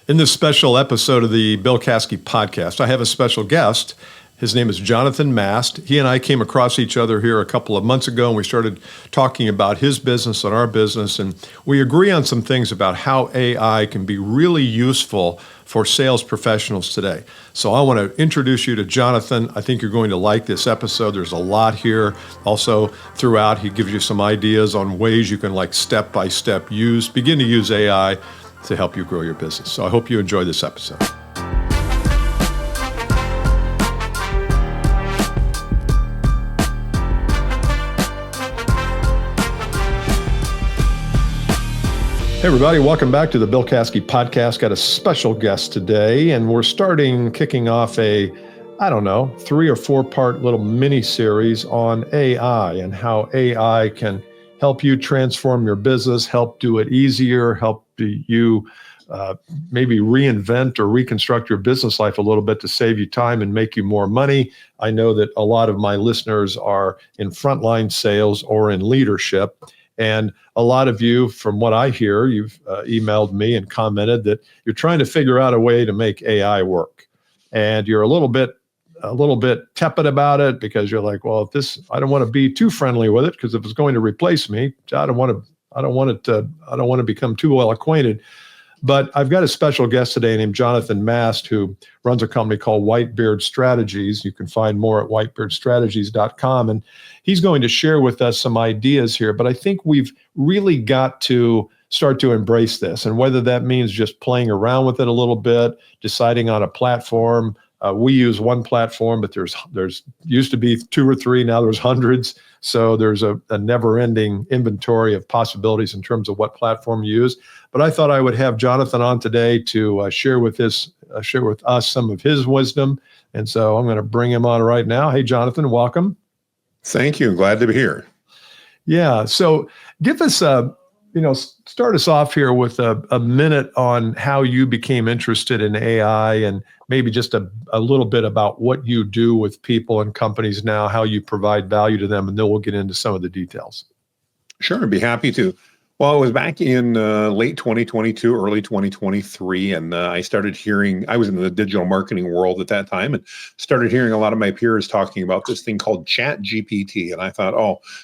In this special episode of the Bill Caskey podcast, I have a special guest. His name is Jonathan Mast. He and I came across each other here a couple of months ago, and we started talking about his business and our business, and we agree on some things about how AI can be really useful for sales professionals today. So I want to introduce you to Jonathan. I think you're going to like this episode. There's a lot here. Also, throughout, he gives you some ideas on ways you can step by step begin to use AI to help you grow your business. So I hope you enjoy this episode. Hey everybody, welcome back to the Bill Caskey podcast. Got a special guest today, and we're kicking off a 3 or 4 part little mini series on AI and how AI can help you transform your business, help do it easier, help you maybe reinvent or reconstruct your business life a little bit to save you time and make you more money. I know that a lot of my listeners are in frontline sales or in leadership. And a lot of you, from what I hear, you've emailed me and commented that you're trying to figure out a way to make AI work. And you're a little bit tepid about it because you're like, well, I don't want to be too friendly with it because if it's going to replace me, I don't want to become too well acquainted. But I've got a special guest today named Jonathan Mast, who runs a company called Whitebeard Strategies. You can find more at whitebeardstrategies.com. And he's going to share with us some ideas here. But I think we've really got to start to embrace this. And whether that means just playing around with it a little bit, deciding on a platform. We use one platform, but there's used to be 2 or 3. Now there's hundreds. So there's a never-ending inventory of possibilities in terms of what platform you use. But I thought I would have Jonathan on today to share with us some of his wisdom. And so I'm going to bring him on right now. Hey, Jonathan, welcome. Thank you. Glad to be here. Yeah. So give us start us off here with a minute on how you became interested in AI and maybe just a little bit about what you do with people and companies now, how you provide value to them, and then we'll get into some of the details. Sure, I'd be happy to. Well, it was back in late 2022, early 2023, and I started hearing, I was in the digital marketing world at that time, and started hearing a lot of my peers talking about this thing called Chat GPT. And I thought,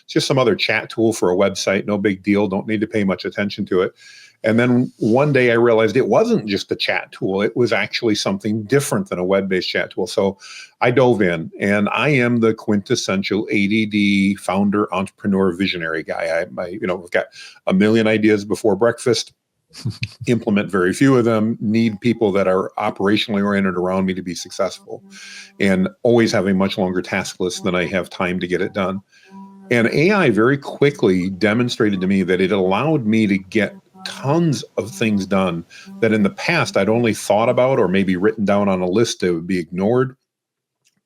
it's just some other chat tool for a website, no big deal, don't need to pay much attention to it. And then one day I realized it wasn't just a chat tool. It was actually something different than a web-based chat tool. So I dove in, and I am the quintessential ADD founder, entrepreneur, visionary guy. I've got a million ideas before breakfast, implement very few of them, need people that are operationally oriented around me to be successful, and always have a much longer task list than I have time to get it done. And AI very quickly demonstrated to me that it allowed me to get tons of things done that in the past I'd only thought about or maybe written down on a list that would be ignored,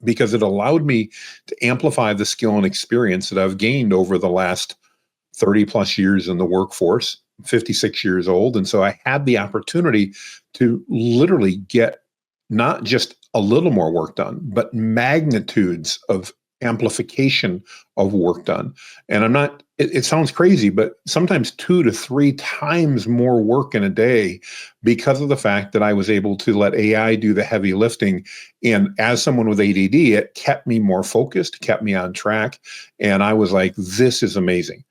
because it allowed me to amplify the skill and experience that I've gained over the last 30 plus years in the workforce, 56 years old. And so I had the opportunity to literally get not just a little more work done, but magnitudes of amplification of work done. And it sounds crazy, but sometimes 2 to 3 times more work in a day because of the fact that I was able to let AI do the heavy lifting. And as someone with ADD, it kept me more focused, kept me on track. And I was like, this is amazing.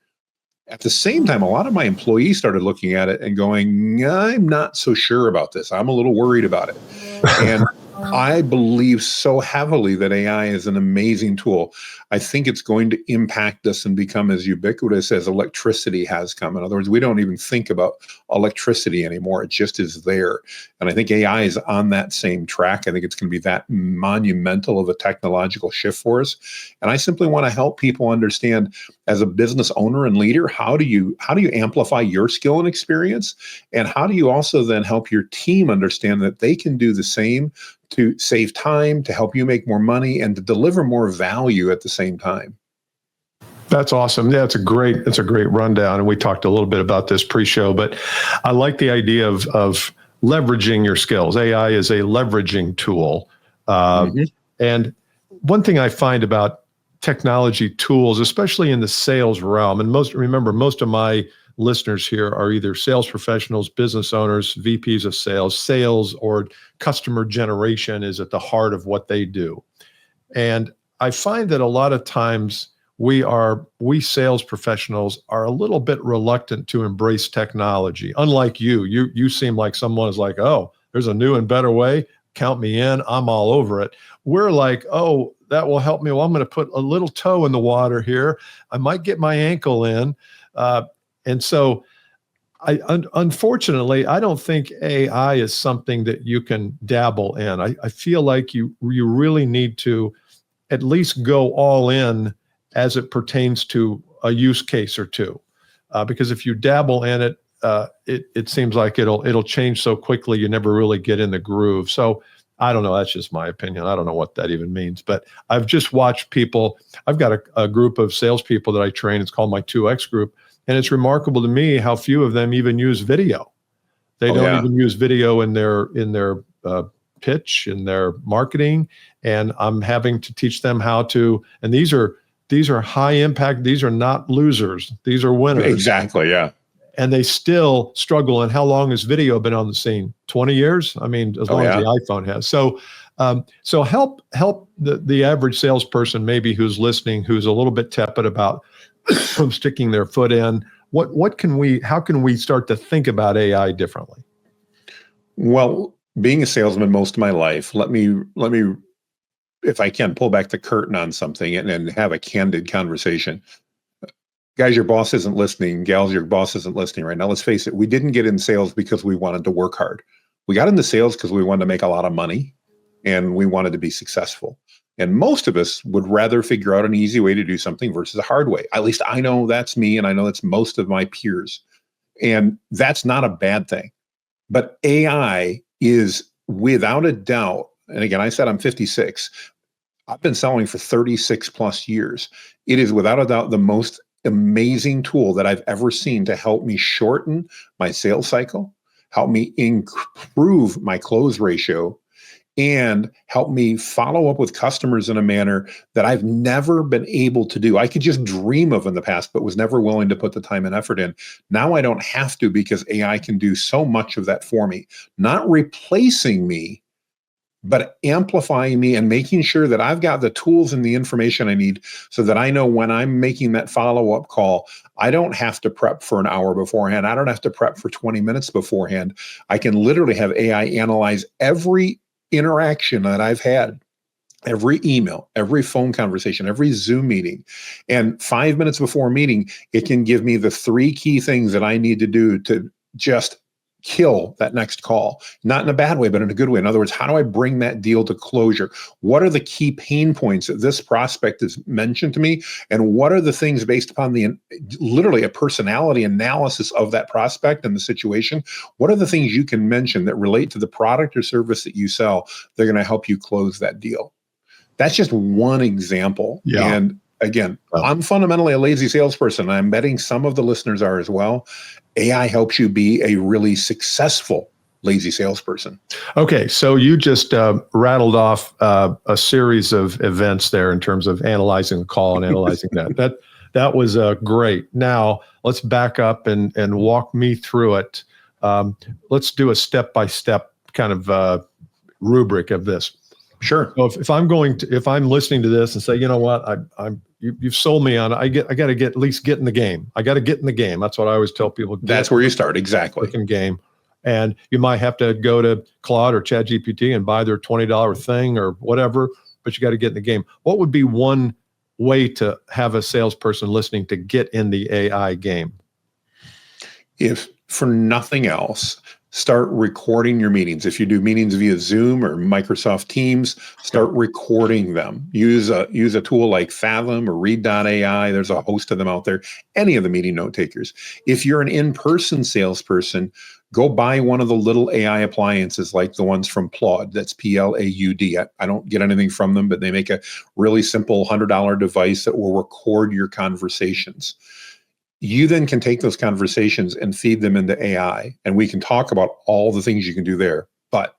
At the same time, a lot of my employees started looking at it and going, I'm not so sure about this. I'm a little worried about it. And I believe so heavily that AI is an amazing tool. I think it's going to impact us and become as ubiquitous as electricity has come. In other words, we don't even think about electricity anymore. It just is there. And I think AI is on that same track. I think it's going to be that monumental of a technological shift for us. And I simply want to help people understand, as a business owner and leader, how do you amplify your skill and experience? And how do you also then help your team understand that they can do the same to save time, to help you make more money, and to deliver more value at the same time? That's awesome. Yeah, it's a great rundown. And we talked a little bit about this pre-show, but I like the idea of leveraging your skills. AI is a leveraging tool. And one thing I find about technology tools, especially in the sales realm, and most of listeners here are either sales professionals, business owners, VPs of sales, or customer generation is at the heart of what they do. And I find that a lot of times we sales professionals are a little bit reluctant to embrace technology. Unlike you seem like someone is like, oh, there's a new and better way. Count me in. I'm all over it. We're like, oh, that will help me. Well, I'm going to put a little toe in the water here. I might get my ankle in. And so unfortunately, I don't think AI is something that you can dabble in. I feel like you really need to at least go all in as it pertains to a use case or two. Because if you dabble in it, it seems like it'll change so quickly you never really get in the groove. So I don't know. That's just my opinion. I don't know what that even means. But I've just watched people. I've got a group of salespeople that I train. It's called my 2X group. And it's remarkable to me how few of them even use video. They don't even use video in their pitch, in their marketing. And I'm having to teach them how to, and these are high impact. These are not losers. These are winners. Exactly. Yeah. And they still struggle. And how long has video been on the scene? 20 years? I mean, as long as the iPhone has. So help the average salesperson maybe who's listening, who's a little bit tepid about sticking their foot in. How can we start to think about AI differently? Well, being a salesman most of my life, let me, if I can, pull back the curtain on something and have a candid conversation. Guys, your boss isn't listening. Gals, your boss isn't listening right now. Let's face it. We didn't get in sales because we wanted to work hard. We got into sales because we wanted to make a lot of money and we wanted to be successful. And most of us would rather figure out an easy way to do something versus a hard way. At least I know that's me, and I know that's most of my peers. And that's not a bad thing. But AI is without a doubt, and again, I said I'm 56. I've been selling for 36 plus years. It is without a doubt the most amazing tool that I've ever seen to help me shorten my sales cycle, help me improve my close ratio, and help me follow up with customers in a manner that I've never been able to do. I could just dream of in the past, but was never willing to put the time and effort in. Now I don't have to because AI can do so much of that for me, not replacing me, but amplifying me and making sure that I've got the tools and the information I need so that I know when I'm making that follow-up call, I don't have to prep for an hour beforehand. I don't have to prep for 20 minutes beforehand. I can literally have AI analyze every interaction that I've had, every email, every phone conversation, every Zoom meeting. And 5 minutes before a meeting, it can give me the 3 key things that I need to do to just kill that next call, not in a bad way, but in a good way. In other words, how do I bring that deal to closure? What are the key pain points that this prospect has mentioned to me? And what are the things based upon literally a personality analysis of that prospect and the situation? What are the things you can mention that relate to the product or service that you sell? They're going to help you close that deal. That's just one example. Yeah. And again, I'm fundamentally a lazy salesperson. I'm betting some of the listeners are as well. AI helps you be a really successful lazy salesperson. Okay, so you just rattled off a series of events there in terms of analyzing the call and analyzing that. That was great. Now let's back up and walk me through it. Let's do a step-by-step kind of rubric of this. Sure. So if I'm listening to this and say, you know what, you've sold me on, I got to at least get in the game. I got to get in the game. That's what I always tell people. That's where you start. Exactly. Game. And you might have to go to Claude or ChatGPT and buy their $20 thing or whatever, but you got to get in the game. What would be one way to have a salesperson listening to get in the AI game? If for nothing else, start recording your meetings. If you do meetings via Zoom or Microsoft Teams, start recording them. Use a tool like Fathom or Read.ai. There's a host of them out there. Any of the meeting note takers. If you're an in-person salesperson, go buy one of the little AI appliances like the ones from Plaud. That's Plaud. I don't get anything from them, but they make a really simple $100 device that will record your conversations. You then can take those conversations and feed them into AI, and we can talk about all the things you can do there. But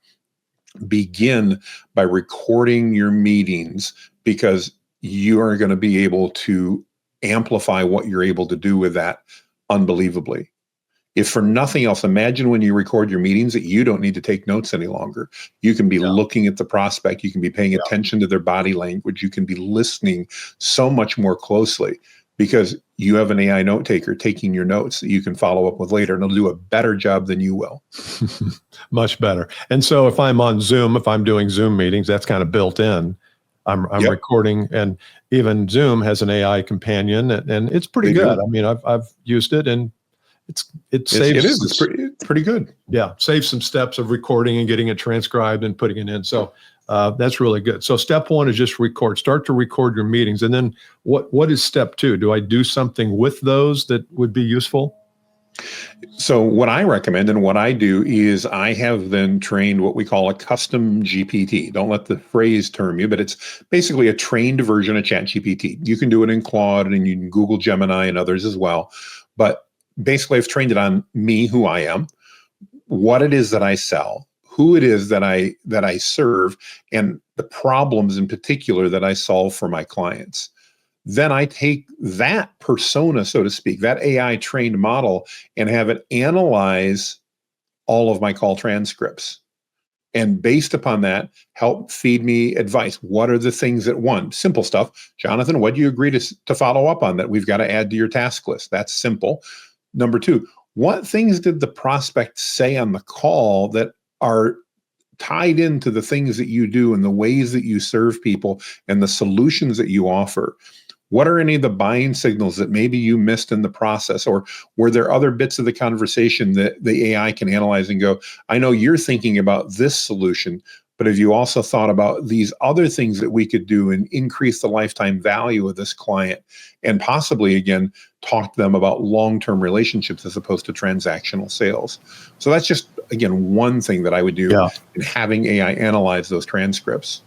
begin by recording your meetings because you are going to be able to amplify what you're able to do with that unbelievably. If for nothing else, imagine when you record your meetings that you don't need to take notes any longer. You can be looking at the prospect. You can be paying attention to their body language. You can be listening so much more closely because you have an AI note taker taking your notes that you can follow up with later, and it'll do a better job than you will. Much better. And so if I'm on Zoom, if I'm doing Zoom meetings, that's kind of built in. I'm recording, and even Zoom has an AI companion, and it's pretty good. I mean, I've used it, and it saves. It's pretty good. Yeah, saves some steps of recording and getting it transcribed and putting it in. So that's really good. So step one is just record. Start to record your meetings, and then what is step two? Do I do something with those that would be useful? So what I recommend and what I do is I have then trained what we call a custom GPT. Don't let the phrase term you, but it's basically a trained version of ChatGPT. You can do it in Claude, and you can Google Gemini and others as well. But basically, I've trained it on me, who I am, what it is that I sell, who it is that I serve, and the problems in particular that I solve for my clients. Then I take that persona, so to speak, that AI trained model, and have it analyze all of my call transcripts. And based upon that, help feed me advice. What are the things that, one, simple stuff. Jonathan, what do you agree to follow up on that we've got to add to your task list? That's simple. Number two, what things did the prospect say on the call that are tied into the things that you do and the ways that you serve people and the solutions that you offer? What are any of the buying signals that maybe you missed in the process? Or were there other bits of the conversation that the AI can analyze and go, I know you're thinking about this solution, but have you also thought about these other things that we could do and increase the lifetime value of this client? And possibly, again, talk to them about long-term relationships as opposed to transactional sales. So that's just, again, one thing that I would do in having AI analyze those transcripts.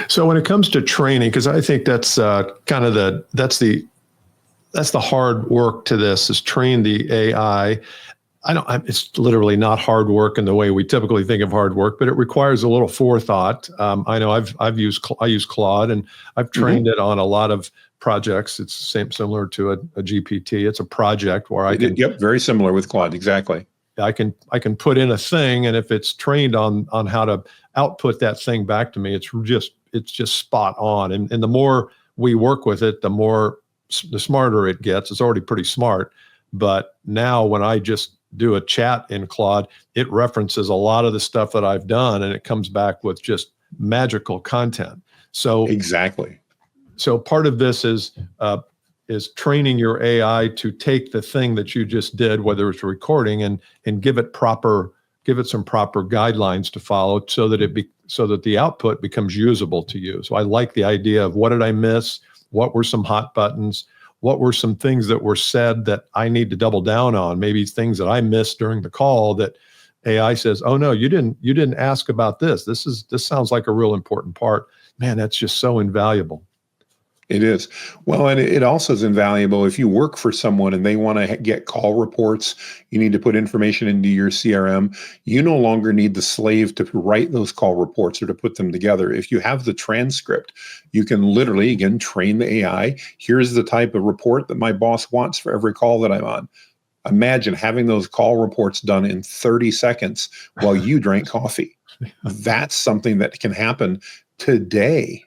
So when it comes to training, because I think that's kind of that's the hard work to this, is train the AI. It's literally not hard work in the way we typically think of hard work, but it requires a little forethought. I know I use Claude, and I've trained it on a lot of projects. It's similar to a GPT. It's a project where I can. Yep, very similar with Claude. Exactly. I can put in a thing, and if it's trained on how to output that thing back to me, it's just spot on. And the more we work with it, the smarter it gets. It's already pretty smart, but now when I just do a chat in Claude, it references a lot of the stuff that I've done, and it comes back with just magical content. So exactly. So part of this is training your AI to take the thing that you just did, whether it's recording, and give it some proper guidelines to follow, so that the output becomes usable to you. So I like the idea of, what did I miss? What were some hot buttons? What were some things that were said that I need to double down on? Maybe things that I missed during the call that AI says, oh no, you didn't ask about this. This sounds like a real important part. Man, that's just so invaluable. It is. Well, and it also is invaluable if you work for someone and they want to get call reports. You need to put information into your CRM. You no longer need the slave to write those call reports or to put them together. If you have the transcript, you can literally, again, train the AI. Here's the type of report that my boss wants for every call that I'm on. Imagine having those call reports done in 30 seconds while you drank coffee. That's something that can happen today.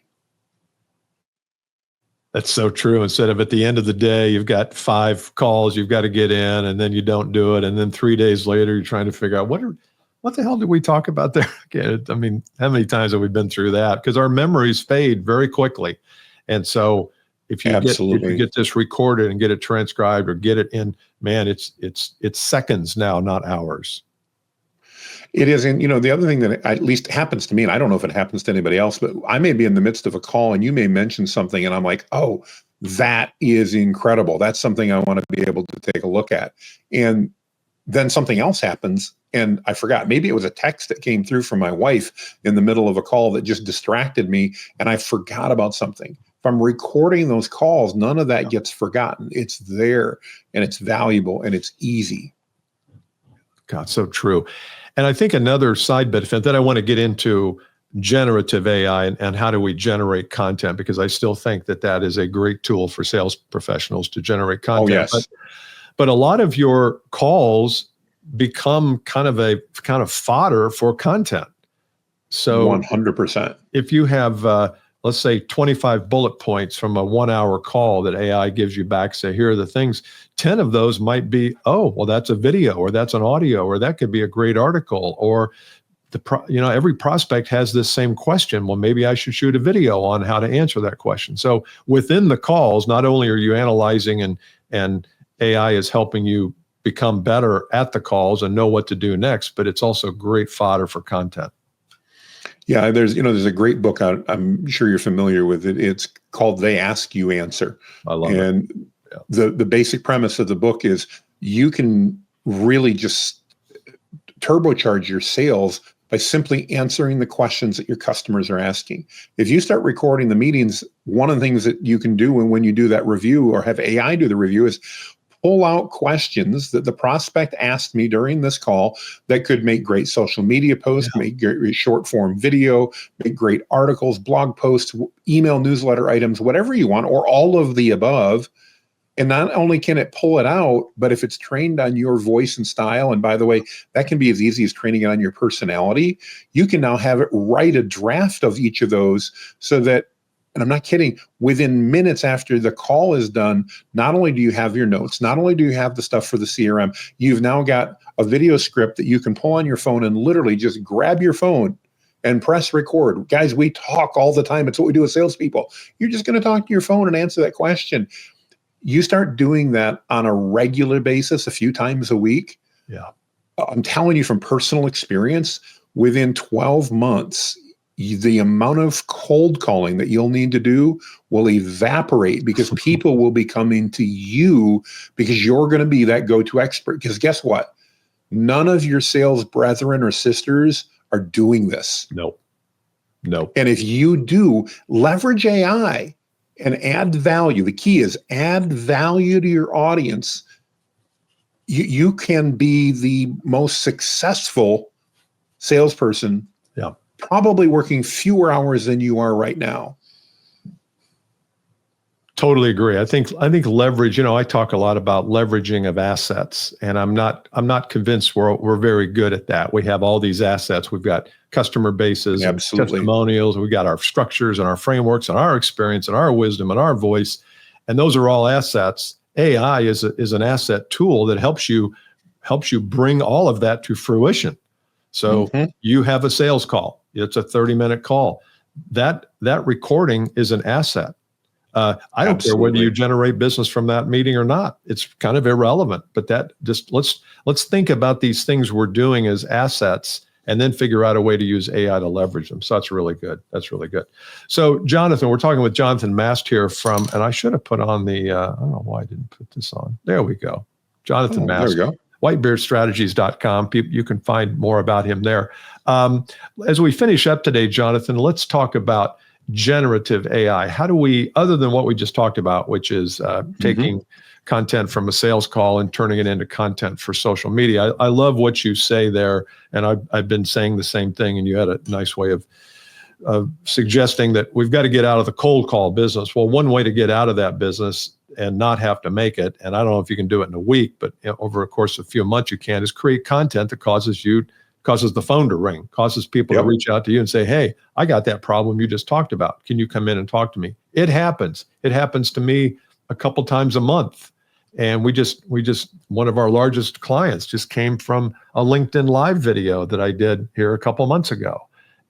That's so true. Instead of at the end of the day, you've got 5 calls you've got to get in, and then you don't do it. And then 3 days later, you're trying to figure out what the hell did we talk about there? I mean, how many times have we been through that? Because our memories fade very quickly. And so if you get this recorded and get it transcribed or get it in, man, it's seconds now, not hours. It is. And, the other thing that at least happens to me, and I don't know if it happens to anybody else, but I may be in the midst of a call and you may mention something and I'm like, oh, that is incredible. That's something I want to be able to take a look at. And then something else happens and I forgot. Maybe it was a text that came through from my wife in the middle of a call that just distracted me and I forgot about something. If I'm recording those calls, none of that gets forgotten. It's there and it's valuable and it's easy. God, so true. And I think another side benefit that I want to get into, generative AI and how do we generate content, because I still think that is a great tool for sales professionals to generate content. Oh, yes. But a lot of your calls become kind of fodder for content. So 100%. if you have, let's say 25 bullet points from a 1 hour call that AI gives you back, say, here are the things, 10 of those might be, oh, well, that's a video, or that's an audio, or that could be a great article, or every prospect has this same question. Well, maybe I should shoot a video on how to answer that question. So within the calls, not only are you analyzing and AI is helping you become better at the calls and know what to do next, but it's also great fodder for content. Yeah, there's a great book out. I'm sure you're familiar with it. It's called They Ask You Answer. I love it. And the basic premise of the book is you can really just turbocharge your sales by simply answering the questions that your customers are asking. If you start recording the meetings, one of the things that you can do when you do that review or have AI do the review is pull out questions that the prospect asked me during this call that could make great social media posts, make great short form video, make great articles, blog posts, email newsletter items, whatever you want, or all of the above. And not only can it pull it out, but if it's trained on your voice and style, and by the way, that can be as easy as training it on your personality, you can now have it write a draft of each of those so that, and I'm not kidding, within minutes after the call is done, not only do you have your notes, not only do you have the stuff for the CRM, you've now got a video script that you can pull on your phone and literally just grab your phone and press record. Guys, we talk all the time. It's what we do with salespeople. You're just going to talk to your phone and answer that question. You start doing that on a regular basis, a few times a week. Yeah. I'm telling you from personal experience, within 12 months, the amount of cold calling that you'll need to do will evaporate because people will be coming to you because you're going to be that go-to expert. Because guess what? None of your sales brethren or sisters are doing this. No. And if you do, leverage AI and add value. The key is add value to your audience. You can be the most successful salesperson, probably working fewer hours than you are right now. Totally agree. I think leverage, I talk a lot about leveraging of assets, and I'm not convinced we're very good at that. We have all these assets. We've got customer bases, absolutely, testimonials, we got our structures and our frameworks and our experience and our wisdom and our voice, and those are all assets. AI is an asset tool that helps you bring all of that to fruition. So you have a sales call. It's a 30-minute call. That recording is an asset. I don't care whether you generate business from that meeting or not. It's kind of irrelevant, but that just let's think about these things we're doing as assets and then figure out a way to use AI to leverage them. So that's really good. So Jonathan, we're talking with Jonathan Mast here and I should have put on the, I don't know why I didn't put this on. There we go. Jonathan Mast. There we go. whitebeardstrategies.com. You can find more about him there. As we finish up today, Jonathan, let's talk about generative AI. How do we, other than what we just talked about, which is taking content from a sales call and turning it into content for social media. I love what you say there, and I've been saying the same thing, and you had a nice way of suggesting that we've got to get out of the cold call business. Well, one way to get out of that business and not have to make it, and I don't know if you can do it in a week, but over a course of a few months you can, is create content that causes the phone to ring, causes people to reach out to you and say, hey, I got that problem you just talked about. Can you come in and talk to me? It happens. It happens to me a couple times a month. And we just one of our largest clients just came from a LinkedIn Live video that I did here a couple months ago.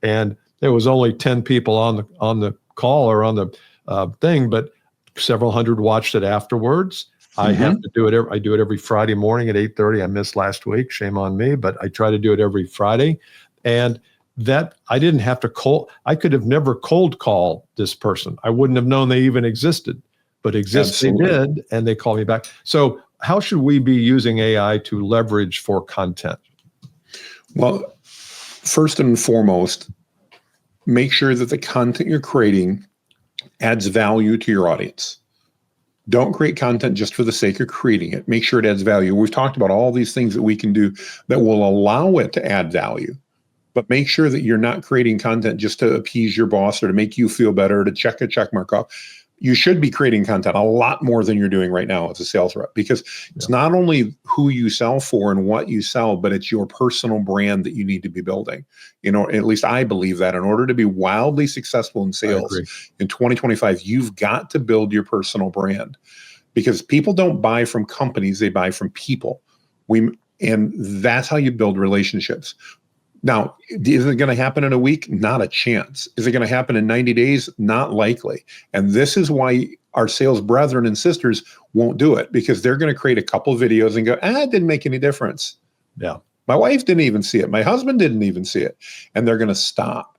And there was only 10 people on the call or on the thing, but several hundred watched it afterwards. I have to do it. I do it every Friday morning at 8:30. I missed last week. Shame on me, but I try to do it every Friday. And that I didn't have to I could have never cold call this person. I wouldn't have known they even existed, but they did, and they called me back. So how should we be using AI to leverage for content? Well, first and foremost, make sure that the content you're creating adds value to your audience. Don't create content just for the sake of creating it. Make sure it adds value. We've talked about all these things that we can do that will allow it to add value, but make sure that you're not creating content just to appease your boss or to make you feel better, to check a check mark off. you should be creating content a lot more than you're doing right now as a sales rep, because it's not only who you sell for and what you sell, but it's your personal brand that you need to be building. At least I believe that in order to be wildly successful in sales in 2025, you've got to build your personal brand, because people don't buy from companies, they buy from people. And that's how you build relationships. Now, is it going to happen in a week? Not a chance. Is it going to happen in 90 days? Not likely. And this is why our sales brethren and sisters won't do it, because they're going to create a couple of videos and go, it didn't make any difference. Yeah. My wife didn't even see it. My husband didn't even see it. And they're going to stop.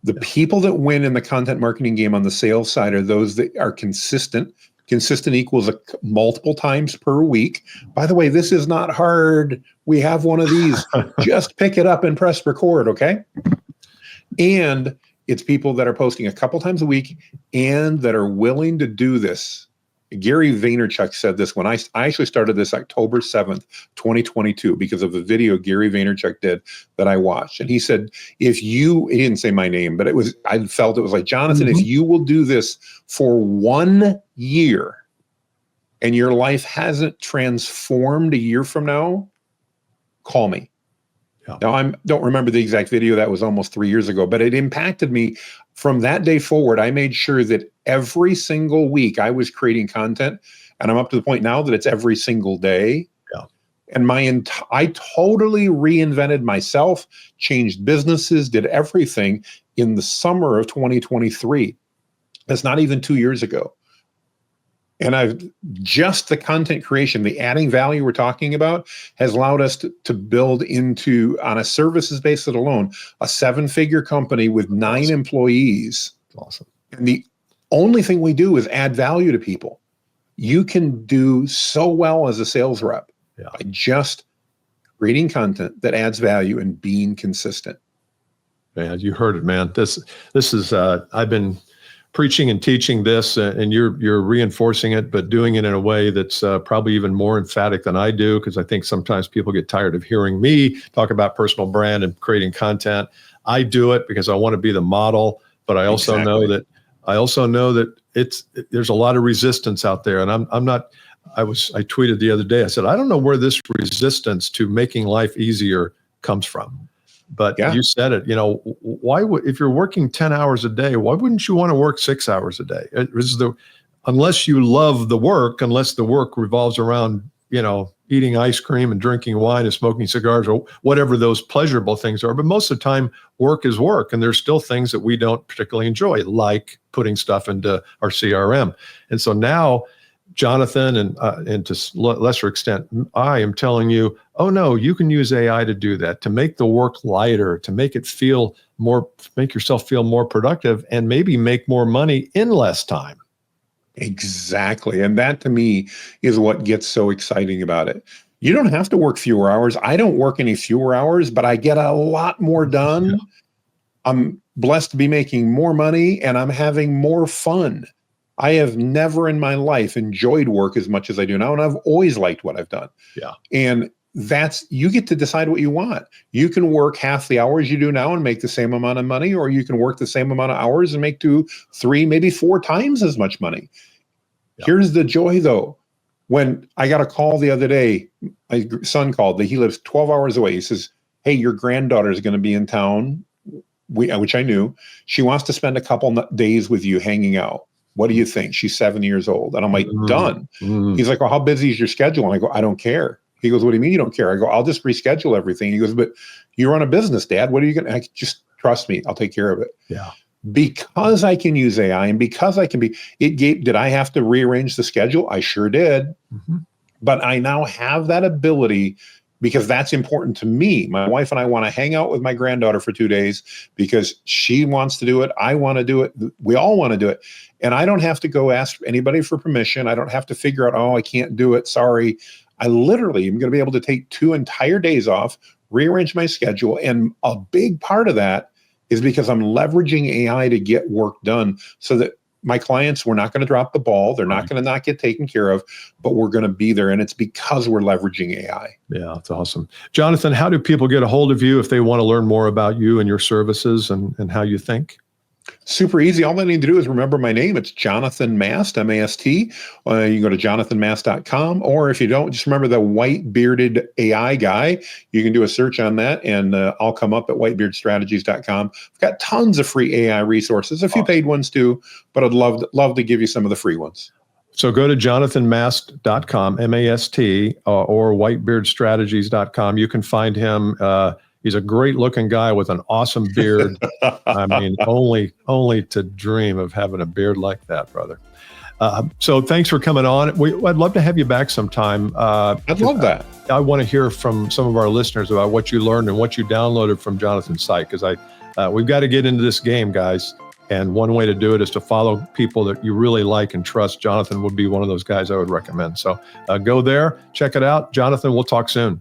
The people that win in the content marketing game on the sales side are those that are consistent. Consistent equals multiple times per week. By the way, this is not hard. We have one of these. Just pick it up and press record, okay? And it's people that are posting a couple times a week and that are willing to do this. Gary Vaynerchuk said this when I actually started this October 7th, 2022, because of the video Gary Vaynerchuk did that I watched. And he said, he didn't say my name, but I felt it was like, Jonathan, if you will do this for 1 year and your life hasn't transformed a year from now, call me. Yeah. Now, I don't remember the exact video. That was almost 3 years ago, but it impacted me. From that day forward, I made sure that every single week I was creating content, and I'm up to the point now that it's every single day. Yeah. And I totally reinvented myself, changed businesses, did everything in the summer of 2023. That's not even 2 years ago. And just the content creation, the adding value we're talking about has allowed us to build into, on a services basis alone, a 7-figure company with 9 employees. Awesome. And the only thing we do is add value to people. You can do so well as a sales rep by just creating content that adds value and being consistent. Man, you heard it, man. This is, I've been preaching and teaching this, and you're reinforcing it, but doing it in a way that's probably even more emphatic than I do, because I think sometimes people get tired of hearing me talk about personal brand and creating content. I do it because I want to be the model, but I also know that there's a lot of resistance out there, and I'm not. I tweeted the other day. I said, I don't know where this resistance to making life easier comes from. But you said it, why would, if you're working 10 hours a day, why wouldn't you want to work 6 hours a day? Unless you love the work, unless the work revolves around, eating ice cream and drinking wine and smoking cigars or whatever those pleasurable things are. But most of the time, work is work. And there's still things that we don't particularly enjoy, like putting stuff into our CRM. And so now, Jonathan, and to lesser extent, I am telling you, oh no, you can use AI to do that, to make the work lighter, to make yourself feel more productive, and maybe make more money in less time. Exactly. And that to me is what gets so exciting about it. You don't have to work fewer hours. I don't work any fewer hours, but I get a lot more done. Yeah. I'm blessed to be making more money, and I'm having more fun. I have never in my life enjoyed work as much as I do now, and I've always liked what I've done. Yeah. And you get to decide what you want. You can work half the hours you do now and make the same amount of money, or you can work the same amount of hours and make 2, 3, maybe 4 times as much money. Yeah. Here's the joy, though. When I got a call the other day, my son called. He lives 12 hours away. He says, hey, your granddaughter is going to be in town, which I knew. She wants to spend a couple days with you hanging out. What do you think? She's 7 years old. And I'm like, done. He's like, well, how busy is your schedule? And I go, I don't care. He goes, what do you mean you don't care? I go, I'll just reschedule everything. He goes, but you run a business, Dad. What are you going to, just trust me. I'll take care of it. Yeah. Because I can use AI and because I can did I have to rearrange the schedule? I sure did. But I now have that ability, because that's important to me. My wife and I want to hang out with my granddaughter for 2 days because she wants to do it. I want to do it. We all want to do it. And I don't have to go ask anybody for permission. I don't have to figure out, I can't do it. Sorry. I literally am going to be able to take 2 entire days off, rearrange my schedule. And a big part of that is because I'm leveraging AI to get work done, so that my clients, we're not going to drop the ball. They're not going to not get taken care of, but we're going to be there. And it's because we're leveraging AI. Yeah, that's awesome. Jonathan, how do people get a hold of you if they want to learn more about you and your services and how you think? Super easy. All I need to do is remember my name. It's Jonathan Mast, M-A-S-T. You can go to jonathanmast.com, or if you don't, just remember the white bearded AI guy. You can do a search on that, and I'll come up at whitebeardstrategies.com. I've got tons of free AI resources, a few paid ones too, but I'd love to give you some of the free ones. So go to jonathanmast.com, M-A-S-T, or whitebeardstrategies.com. You can find him. He's a great looking guy with an awesome beard. I mean, only to dream of having a beard like that, brother. So thanks for coming on. I'd love to have you back sometime. I'd love that. I want to hear from some of our listeners about what you learned and what you downloaded from Jonathan's site, because we've got to get into this game, guys. And one way to do it is to follow people that you really like and trust. Jonathan would be one of those guys I would recommend. So go there, check it out. Jonathan, we'll talk soon.